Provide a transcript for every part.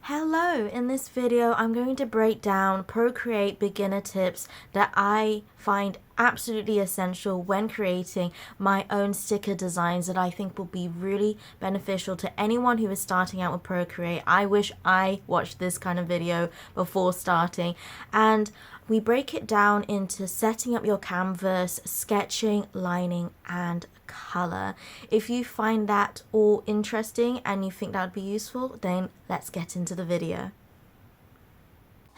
Hello, in this video I'm going to break down Procreate beginner tips that I find absolutely essential when creating my own sticker designs that I think will be really beneficial to anyone who is starting out with Procreate. I wish I watched this kind of video before starting, and we break it down into setting up your canvas, sketching, lining, and color. If you find that all interesting and you think that would be useful, then let's get into the video.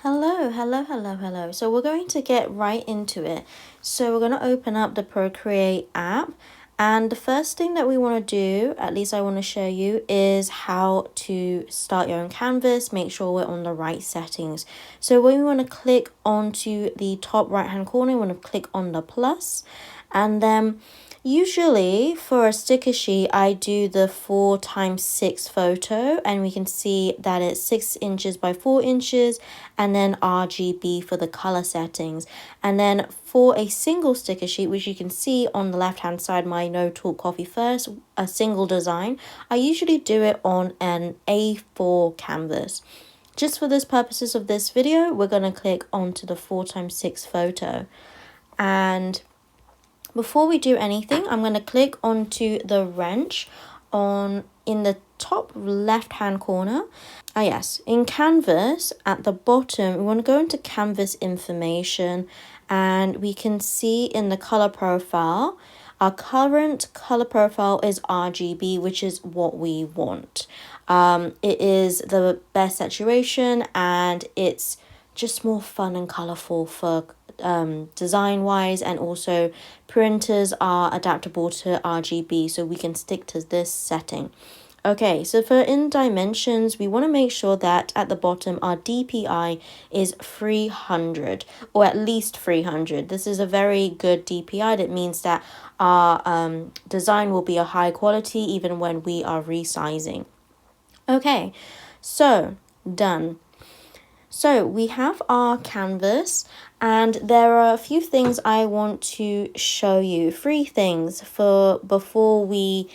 Hello. So we're going to get right into it. So we're going to open up the Procreate app. And the first thing that we want to do, at least I want to show you, is how to start your own canvas. Make sure we're on the right settings. So when we want to click onto the top right hand corner, we want to click on the plus, and then usually for a sticker sheet, I do the 4x6 photo, and we can see that it's 6 inches by 4 inches, and then RGB for the color settings. And then for a single sticker sheet, which you can see on the left hand side, my No Talk Coffee First, a single design, I usually do it on an A4 canvas. Just for this purposes of this video, we're going to click onto the 4x6 photo. And before we do anything, I'm going to click onto the wrench in the top left hand corner. Yes, in Canvas at the bottom, we want to go into Canvas information, and we can see in the color profile, our current color profile is RGB, which is what we want. It is the best saturation, and it's just more fun and colorful for design wise, and also printers are adaptable to RGB, so we can stick to this setting. Okay, so for in dimensions, we want to make sure that at the bottom our DPI is 300, or at least 300. This is a very good DPI. That means that our design will be a high quality even when we are resizing. Okay, so done. So we have our canvas, and there are a few things I want to show you. 3 things for before we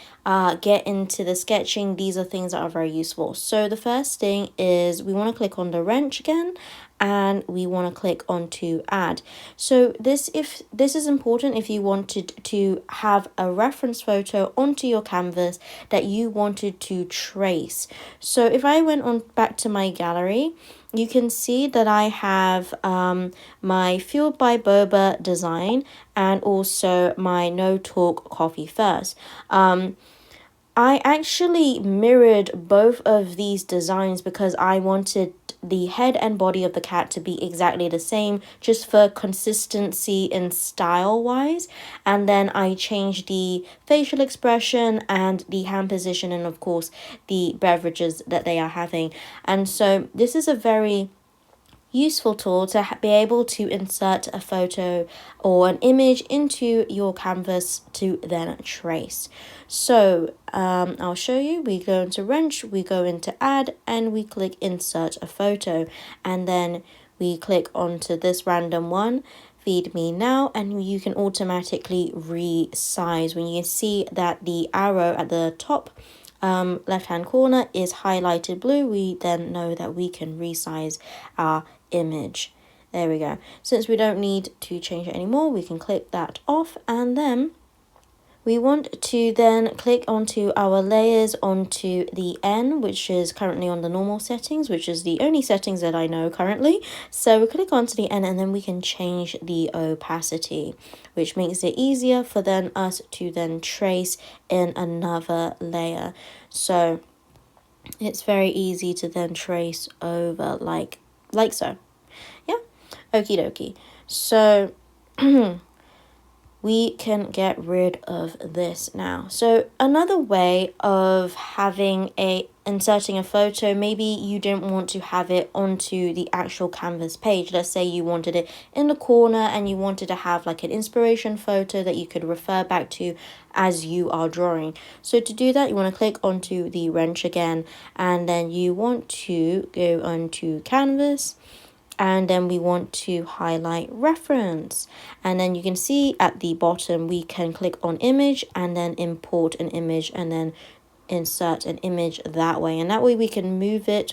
get into the sketching. These are things that are very useful. So the first thing is we want to click on the wrench again, and we want to click on to add. So this is important if you wanted to have a reference photo onto your canvas that you wanted to trace. So if I went on back to my gallery, you can see that I have my Fueled by Boba design, and also my No Talk Coffee First. I actually mirrored both of these designs because I wanted the head and body of the cat to be exactly the same, just for consistency in style wise. And then I changed the facial expression and the hand position, and of course the beverages that they are having. And so this is a very useful tool to be able to insert a photo or an image into your canvas to then trace. So I'll show you. We go into wrench, we go into add, and we click insert a photo, and then we click onto this random one, feed me now, and you can automatically resize. When you see that the arrow at the top left hand corner is highlighted blue, we then know that we can resize our image. There we go. Since we don't need to change it anymore, we can click that off, and then we want to then click onto our layers onto the N, which is currently on the normal settings, which is the only settings that I know currently. So we click onto the N, and then we can change the opacity, which makes it easier for then us to then trace in another layer. So it's very easy to then trace over like so. Yeah, okie dokie. So we can get rid of this now. So another way of inserting a photo, maybe you didn't want to have it onto the actual canvas page. Let's say you wanted it in the corner, and you wanted to have like an inspiration photo that you could refer back to as you are drawing. So to do that, you want to click onto the wrench again, and then you want to go onto canvas, and then we want to highlight reference, and then you can see at the bottom we can click on image and then import an image, and then insert an image that way, and that way we can move it.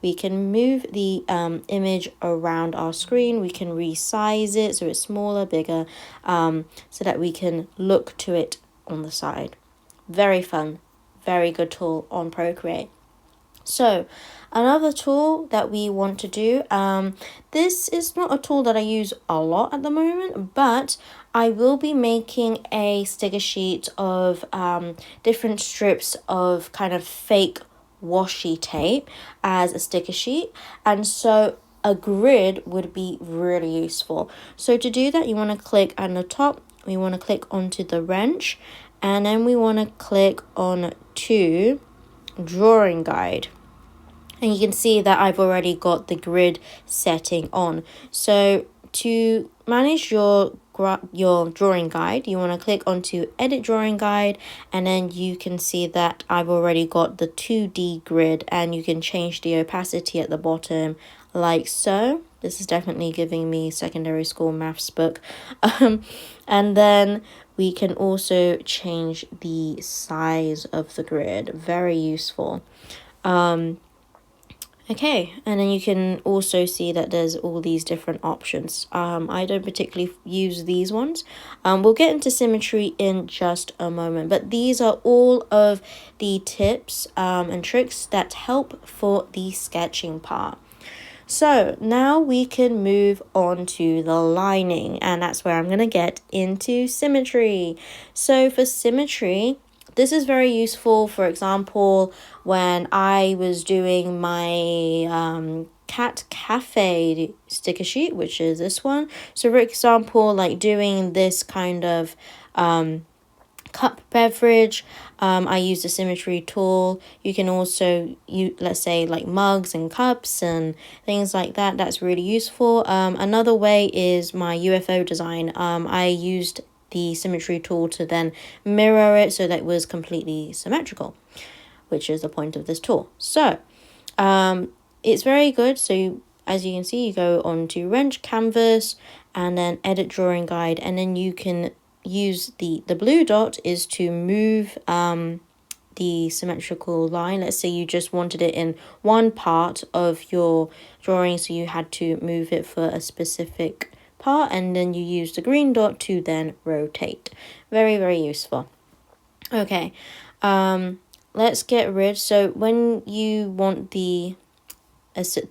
We can move the image around our screen. We can resize it so it's smaller, bigger, so that we can look to it on the side. Very fun, very good tool on Procreate. So another tool that we want to do, this is not a tool that I use a lot at the moment, but I will be making a sticker sheet of different strips of kind of fake washi tape as a sticker sheet, and so a grid would be really useful. So to do that, you want to click on the top, we want to click onto the wrench, and then we want to click on to drawing guide, and you can see that I've already got the grid setting on. So to manage your drawing guide, you want to click onto edit drawing guide, and then you can see that I've already got the 2D grid, and you can change the opacity at the bottom like so. This is definitely giving me secondary school maths book. And then we can also change the size of the grid. Very useful. Okay, and then you can also see that there's all these different options. I don't particularly use these ones. We'll get into symmetry in just a moment, but these are all of the tips and tricks that help for the sketching part. So now we can move on to the lining, and that's where I'm going to get into symmetry. So for symmetry, this is very useful. For example, when I was doing my cat cafe sticker sheet, which is this one. So for example, like doing this kind of cup beverage, I use the symmetry tool. You can also let's say like mugs and cups and things like that. That's really useful. Another way is my UFO design. I used the symmetry tool to then mirror it so that it was completely symmetrical, which is the point of this tool. So it's very good. So as you can see, you go on to wrench, canvas, and then edit drawing guide, and then you can use the blue dot is to move the symmetrical line. Let's say you just wanted it in one part of your drawing, so you had to move it for a specific part, and then you use the green dot to then rotate. Very, very useful. Okay, let's get rid. So when you want the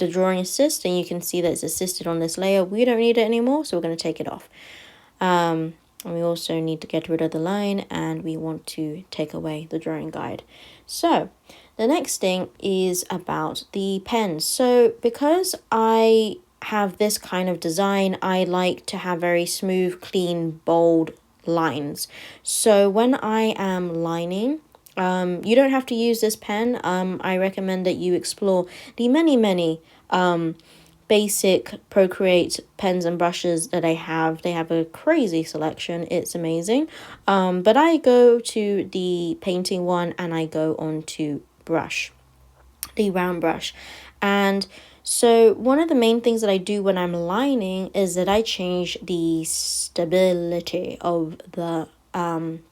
drawing assist, and you can see that it's assisted on this layer, we don't need it anymore, so we're going to take it off. And we also need to get rid of the line, and we want to take away the drawing guide. So the next thing is about the pens. So because I have this kind of design, I like to have very smooth, clean, bold lines. So when I am lining, you don't have to use this pen. I recommend that you explore the many basic Procreate pens and brushes that I have. They have a crazy selection. It's amazing. But I go to the painting one, and I go on to brush, the round brush. And so one of the main things that I do when I'm lining is that I change the stability of the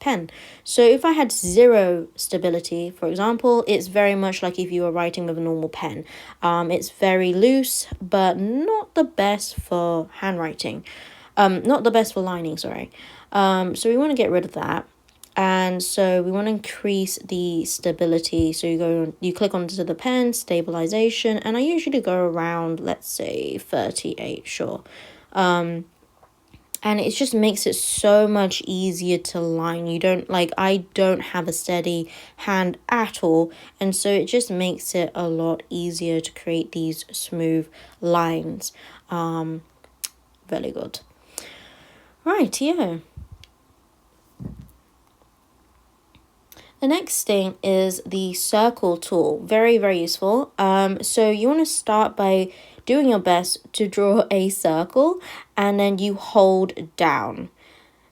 pen. So if I had 0 stability, for example, it's very much like if you were writing with a normal pen. It's very loose, but not the best for handwriting. Not the best for lining, sorry. So we want to get rid of that. And so we want to increase the stability. So you click onto the pen, stabilization, and I usually go around, let's say 38, sure. And it just makes it so much easier to line. I don't have a steady hand at all, and so it just makes it a lot easier to create these smooth lines. Very good. Right, yeah. The next thing is the circle tool. Very, very useful. So you want to start by doing your best to draw a circle, and then you hold down.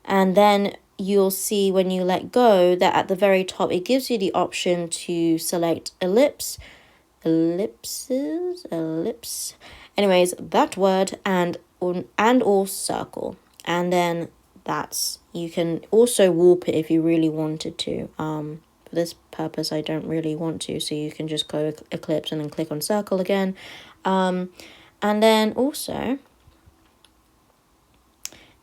And then you'll see when you let go that at the very top, it gives you the option to select ellipse, ellipse. Anyways, that word and or circle. And then you can also warp it if you really wanted to. for this purpose I don't really want to, so you can just go ellipse and then click on circle again. And then also,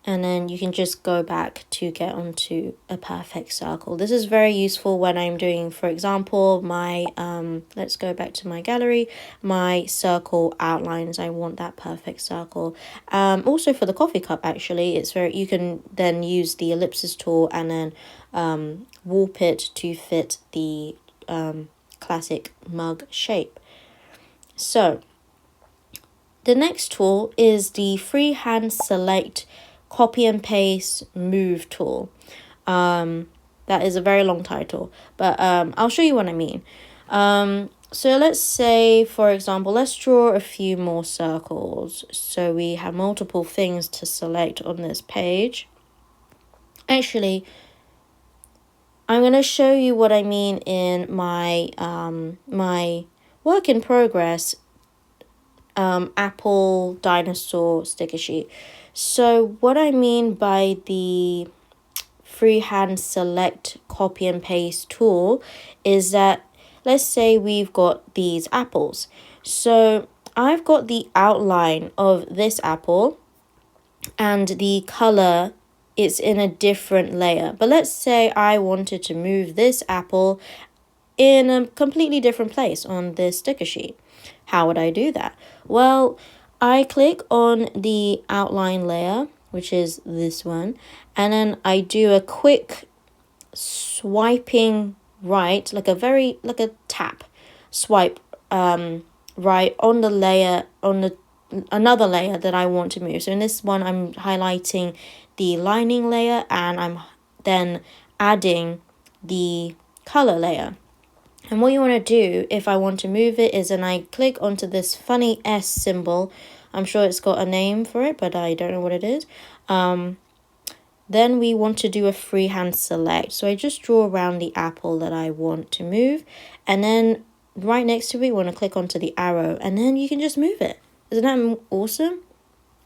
and then you can just go back to get onto a perfect circle. This is very useful when I'm doing, for example, my, let's go back to my gallery, my circle outlines. I want that perfect circle. Also for the coffee cup, actually, it's very, you can then use the ellipsis tool and then warp it to fit the classic mug shape. So the next tool is the freehand select copy and paste move tool. That is a very long title, but I'll show you what I mean. So let's say, for example, let's draw a few more circles. So we have multiple things to select on this page. Actually, I'm going to show you what I mean in my my work in progress Apple dinosaur sticker sheet. So what I mean by the freehand select copy and paste tool is that, let's say we've got these apples. So I've got the outline of this apple and the color, it's in a different layer. But let's say I wanted to move this apple in a completely different place on this sticker sheet. How would I do that? Well, I click on the outline layer, which is this one, and then I do a quick swiping right, like a tap swipe right on the layer, on the another layer that I want to move. So in this one, I'm highlighting the lining layer and I'm then adding the color layer. And what you want to do if I want to move it is, and I click onto this funny S symbol. I'm sure it's got a name for it, but I don't know what it is. Then we want to do a freehand select. So I just draw around the apple that I want to move. And then right next to it, we want to click onto the arrow. And then you can just move it. Isn't that awesome?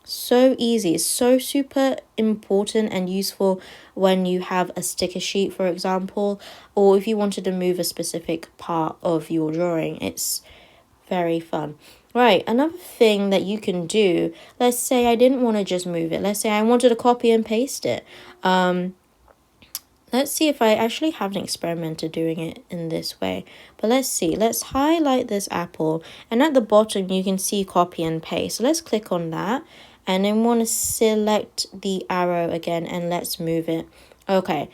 So easy. It's so super important and useful when you have a sticker sheet, for example, or if you wanted to move a specific part of your drawing. It's very fun. Right, another thing that you can do, let's say I didn't want to just move it. Let's say I wanted to copy and paste it. Let's see if I actually haven't experimented doing it in this way. But let's see. Let's highlight this apple. And at the bottom, you can see copy and paste. So let's click on that. And then want to select the arrow again. And let's move it. Okay.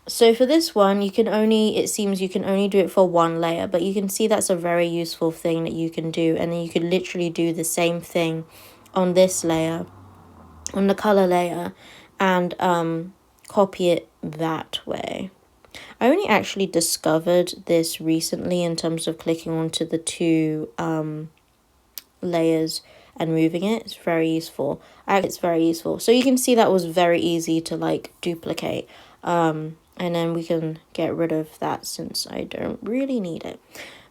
So for this one, you can only, it seems you can only do it for one layer. But you can see that's a very useful thing that you can do. And then you could literally do the same thing on this layer. On the color layer. And copy it that way. I only actually discovered this recently in terms of clicking onto the two layers and moving it. It's very useful. It's very useful. So you can see that was very easy to like duplicate. And then we can get rid of that since I don't really need it.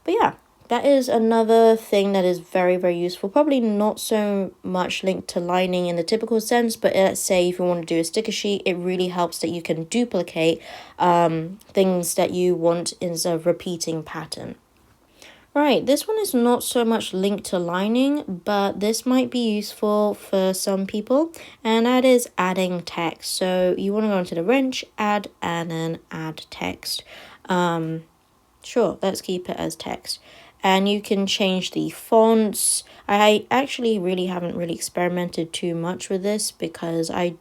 But yeah, that is another thing that is very, very useful. Probably not so much linked to lining in the typical sense, but let's say if you want to do a sticker sheet, it really helps that you can duplicate things that you want in a repeating pattern. Right, this one is not so much linked to lining, but this might be useful for some people, and that is adding text. So you want to go into the wrench, add, and then add text. Sure, let's keep it as text. And you can change the fonts. I actually really haven't really experimented too much with this because I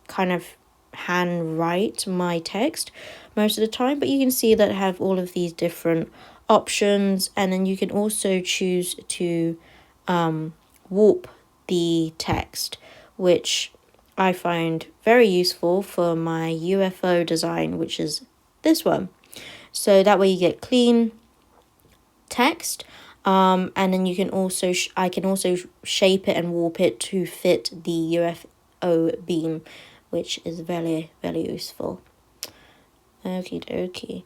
kind of hand write my text most of the time. But you can see that I have all of these different options. And then you can also choose to warp the text, which I find very useful for my UFO design, which is this one. So that way you get clean text, and then you can also I can also shape it and warp it to fit the UFO beam, which is very, very useful. Okie dokie.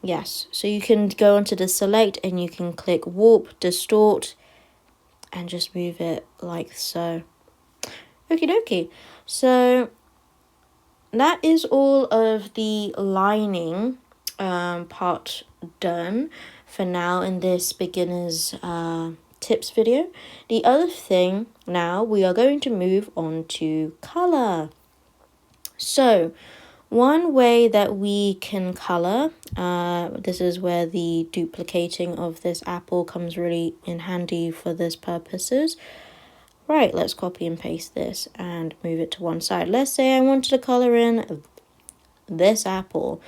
Yes, so you can go onto the select and you can click warp, distort, and just move it like so. Okie dokie. So that is all of the lining part done for now in this beginner's tips video. The other thing now, we are going to move on to color. So one way that we can color, this is where the duplicating of this apple comes really in handy for this purposes. Right, let's copy and paste this and move it to one side. Let's say I wanted to color in this apple.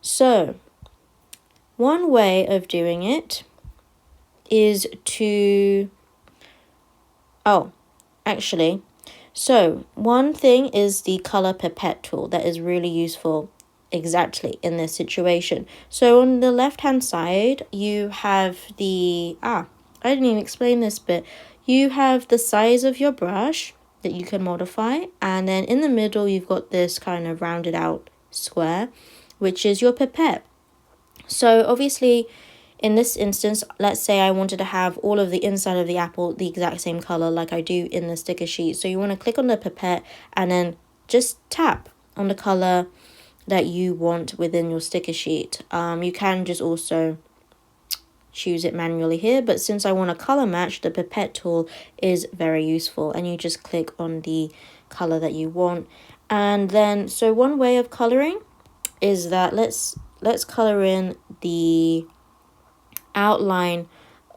So one way of doing it is to, so one thing is the color pipette tool that is really useful exactly in this situation. So on the left hand side, you have the, I didn't even explain this bit. You have the size of your brush that you can modify, and then in the middle you've got this kind of rounded out square, which is your pipette. So obviously in this instance, let's say I wanted to have all of the inside of the apple the exact same color like I do in the sticker sheet. So you want to click on the pipette and then just tap on the color that you want within your sticker sheet. You can just also choose it manually here, but since I want a color match, the pipette tool is very useful, and you just click on the color that you want. And then, so one way of coloring is that let's color in the outline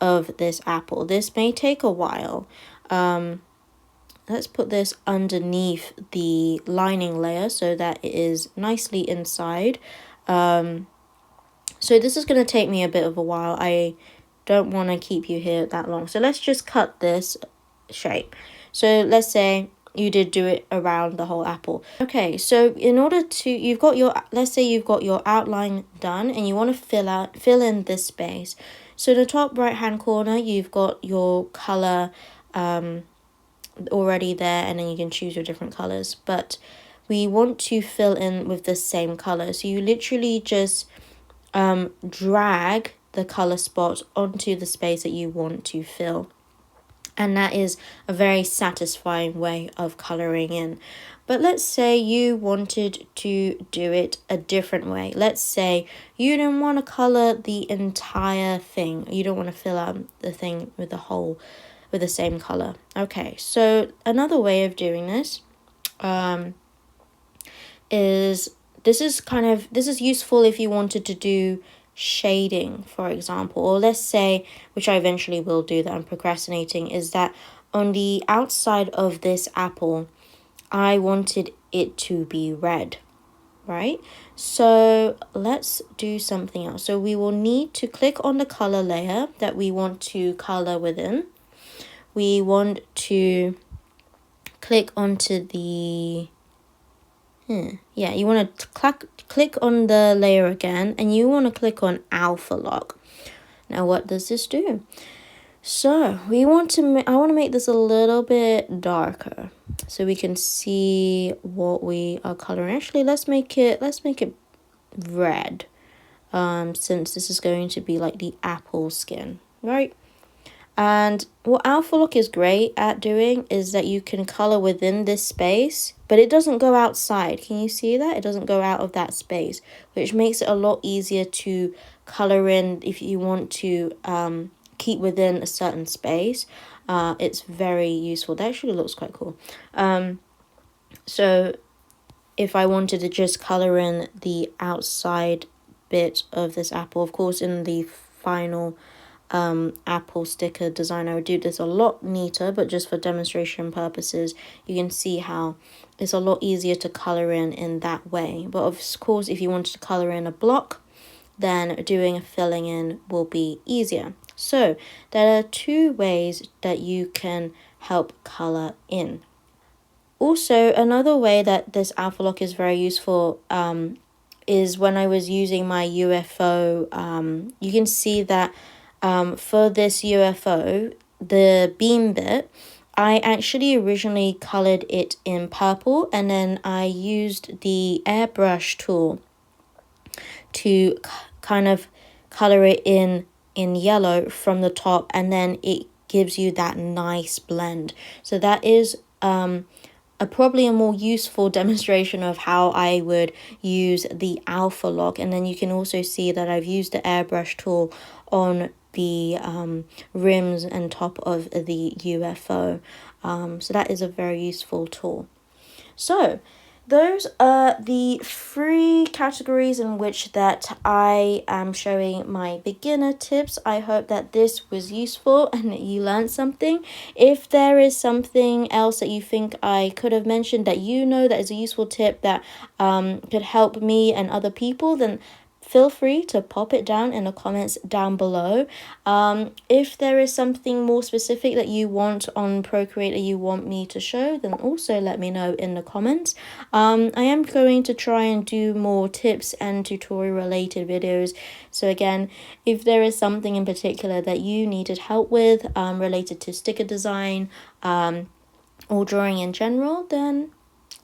of this apple. This may take a while. Let's put this underneath the lining layer so that it is nicely inside. So this is going to take me a bit of a while. I don't want to keep you here that long. So let's just cut this shape. So let's say you did do it around the whole apple. Okay, so in order to, you've got your, let's say you've got your outline done and you want to fill in this space. So in the top right hand corner, you've got your color already there, and then you can choose your different colors. But we want to fill in with the same color. So you literally just drag the color spot onto the space that you want to fill, and that is a very satisfying way of coloring in. But let's say you wanted to do it a different way. Let's say you don't want to color the entire thing. You don't want to fill out the thing with the whole with the same color. Okay, so another way of doing this is this is useful if you wanted to do shading, for example, or let's say, which I eventually will do, that I'm procrastinating, is that on the outside of this apple, I wanted it to be red, right? So let's do something else. So we will need to click on the color layer that we want to color within. We want to click onto the you want to click on the layer again, and you want to click on alpha lock. Now what does this do? So I want to make this a little bit darker so we can see what we are coloring. Actually, let's make it red, since this is going to be like the apple skin, right? And what alpha lock is great at doing is that you can color within this space, but it doesn't go outside. Can you see that? It doesn't go out of that space, which makes it a lot easier to color in if you want to keep within a certain space. It's very useful. That actually looks quite cool. So if I wanted to just color in the outside bit of this apple, of course in the final apple sticker design I would do this a lot neater, but just for demonstration purposes you can see how it's a lot easier to color in that way. But of course if you wanted to color in a block, then doing a filling in will be easier. So there are two ways that you can help color in. Also, another way that this alpha lock is very useful is when I was using my UFO. You can see that for this UFO, the beam bit, I actually originally colored it in purple, and then I used the airbrush tool to kind of color it in yellow from the top, and then it gives you that nice blend. So that is a probably a more useful demonstration of how I would use the alpha lock. And then you can also see that I've used the airbrush tool on the rims and top of the UFO. So that is a very useful tool. So those are the 3 categories in which that I am showing my beginner tips. I hope that this was useful and that you learned something. If there is something else that you think I could have mentioned that you know that is a useful tip that could help me and other people, then feel free to pop it down in the comments down below. If there is something more specific that you want on Procreate that you want me to show, then also let me know in the comments. I am going to try and do more tips and tutorial related videos. So again, if there is something in particular that you needed help with related to sticker design or drawing in general, then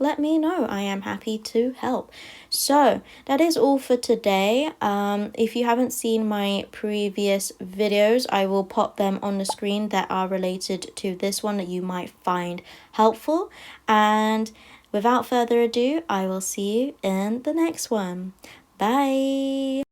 let me know. I am happy to help. So that is all for today. If you haven't seen my previous videos, I will pop them on the screen that are related to this one that you might find helpful. And without further ado, I will see you in the next one. Bye.